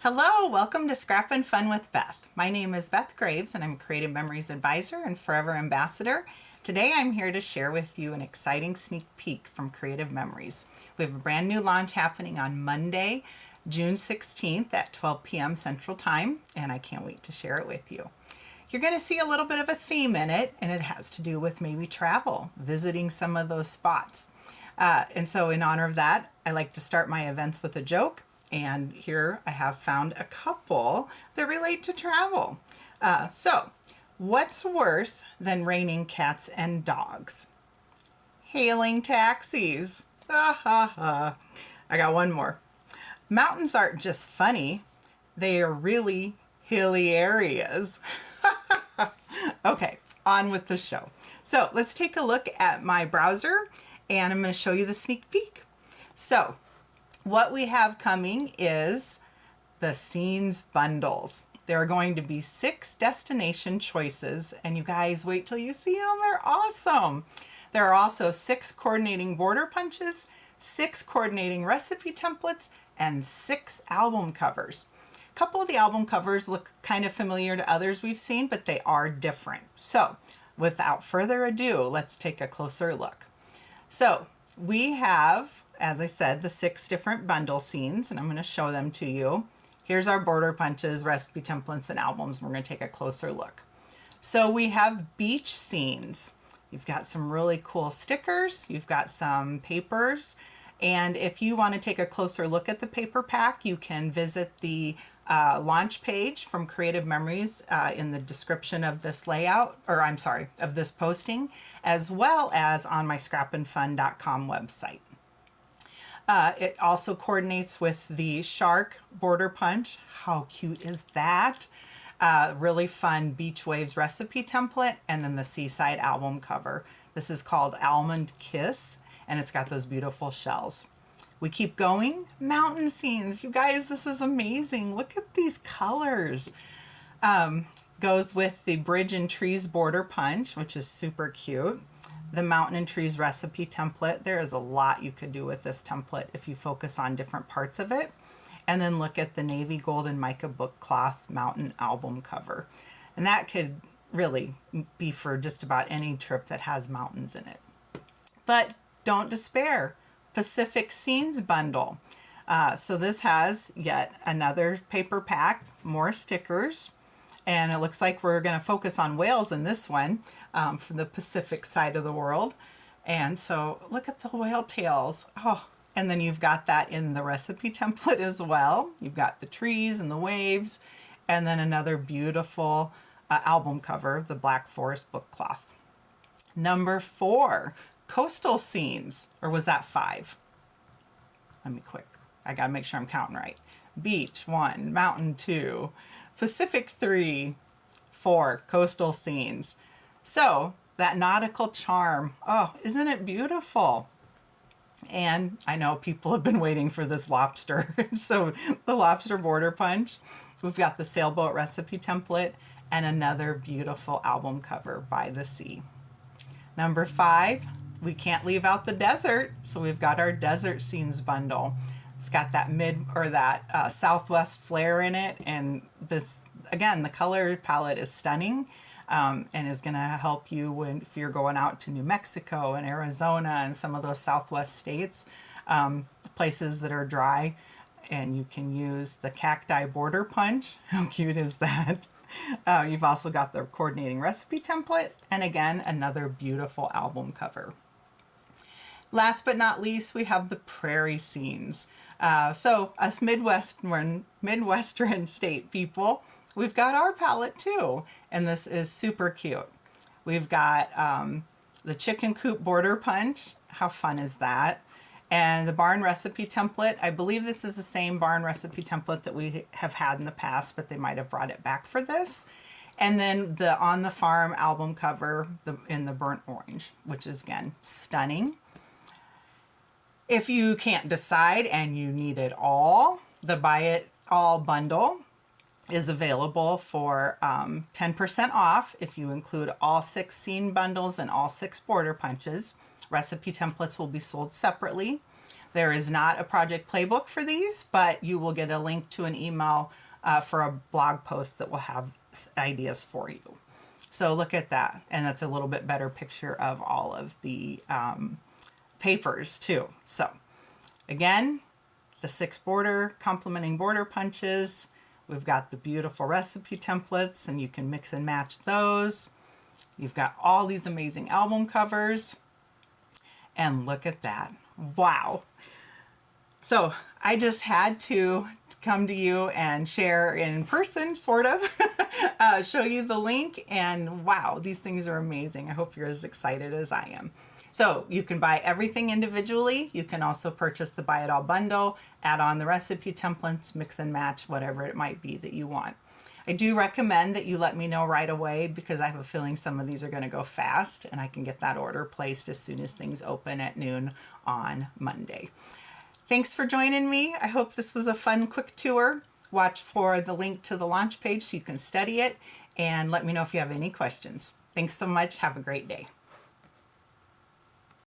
Hello, welcome to Scrap and Fun with Beth. My name is Beth Graves and I'm a Creative Memories Advisor and Forever Ambassador. Today I'm here to share with you an exciting sneak peek from Creative Memories. We have a brand new launch happening on Monday, June 16th at 12 p.m. Central Time, and I can't wait to share it with you. You're going to see a little bit of a theme in it, and it has to do with maybe travel, visiting some of those spots. And so in honor of that, I like to start my events with a joke. And here I have found a couple that relate to travel. So, what's worse than raining cats and dogs? Hailing taxis. Ha ha ha. I got one more. Mountains aren't just funny, they are really hilly areas. Okay, on with the show. So, let's take a look at my browser and I'm going to show you the sneak peek. So, what we have coming is the scenes bundles. There are going to be 6 destination choices, and you guys wait till you see them. They're awesome. There are also 6 coordinating border punches, 6 coordinating recipe templates, and 6 album covers. A couple of the album covers look kind of familiar to others we've seen, but they are different. So without further ado, let's take a closer look. So we have, as I said, the 6 different bundle scenes, and I'm going to show them to you. Here's our border punches, recipe templates, and albums. We're going to take a closer look. So we have beach scenes. You've got some really cool stickers. You've got some papers. And if you want to take a closer look at the paper pack, you can visit the launch page from Creative Memories in the description of this layout, or I'm sorry, of this posting, as well as on my scrapandfun.com website. It also coordinates with the shark border punch. How cute is that? Really fun beach waves recipe template, and then the seaside album cover. This is called Almond Kiss, and it's got those beautiful shells. We keep going. Mountain scenes. You guys, this is amazing. Look at these colors. Goes with the Bridge and Trees border punch, which is super cute. The Mountain and Trees recipe template. There is a lot you could do with this template if you focus on different parts of it. And then look at the Navy Golden Mica Book Cloth Mountain album cover. And that could really be for just about any trip that has mountains in it. But don't despair. Pacific Scenes bundle. So this has yet another paper pack, more stickers. And it looks like we're going to focus on whales in this one from the Pacific side of the world. And so look at the whale tails. Oh, and then you've got that in the recipe template as well. You've got the trees and the waves, and then another beautiful album cover, the Black Forest book cloth. Number 4, coastal scenes. Or was that 5? Let me quick. I got to make sure I'm counting right. Beach 1, mountain 2. Pacific 3, 4, coastal scenes. So that nautical charm, oh, isn't it beautiful? And I know people have been waiting for this lobster. So the lobster border punch, we've got the sailboat recipe template and another beautiful album cover by the sea. Number 5, we can't leave out the desert. So we've got our desert scenes bundle. It's got that southwest flare in it, and this, again, the color palette is stunning, and is going to help you if you're going out to New Mexico and Arizona and some of those southwest states, places that are dry, and you can use the cacti border punch. How cute is that? You've also got the coordinating recipe template, and again, another beautiful album cover. Last but not least, we have the prairie scenes. So us Midwestern state people, we've got our palette too, and this is super cute. We've got the chicken coop border punch. How fun is that? And the barn recipe template. I believe this is the same barn recipe template that we have had in the past, but they might have brought it back for this. And then the On the Farm album cover in the burnt orange, which is, again, stunning. If you can't decide and you need it all, the Buy It All bundle is available for 10% off if you include all 6 scene bundles and all 6 border punches. Recipe templates will be sold separately. There is not a project playbook for these, but you will get a link to an email for a blog post that will have ideas for you. So look at that. And that's a little bit better picture of all of the papers too. So again, the 6 border complementing border punches. We've got the beautiful recipe templates, and you can mix and match those. You've got all these amazing album covers. And look at that. Wow. So I just had to come to you and share in person, sort of, show you the link. And wow, these things are amazing. I hope you're as excited as I am. So you can buy everything individually. You can also purchase the Buy It All bundle, add on the recipe templates, mix and match, whatever it might be that you want. I do recommend that you let me know right away, because I have a feeling some of these are going to go fast, and I can get that order placed as soon as things open at noon on Monday. Thanks for joining me. I hope this was a fun, quick tour. Watch for the link to the launch page so you can study it, and let me know if you have any questions. Thanks so much. Have a great day.